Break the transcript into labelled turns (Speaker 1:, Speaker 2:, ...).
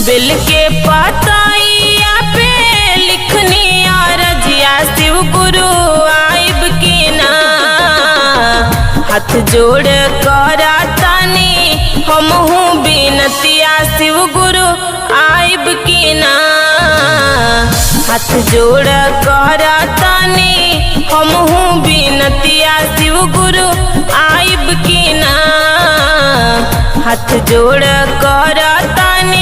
Speaker 1: Bill के पताइया पे लिखनी रजिया शिव गुरु आइब की ना। हाथ जोड़ करा तानी हमहू बिनतिया शिव गुरु आइब की ना। हाथ जोड़ करा तानी हमहू बिनतिया शिव गुरु आइब की ना। हाथ जोड़ करा तानी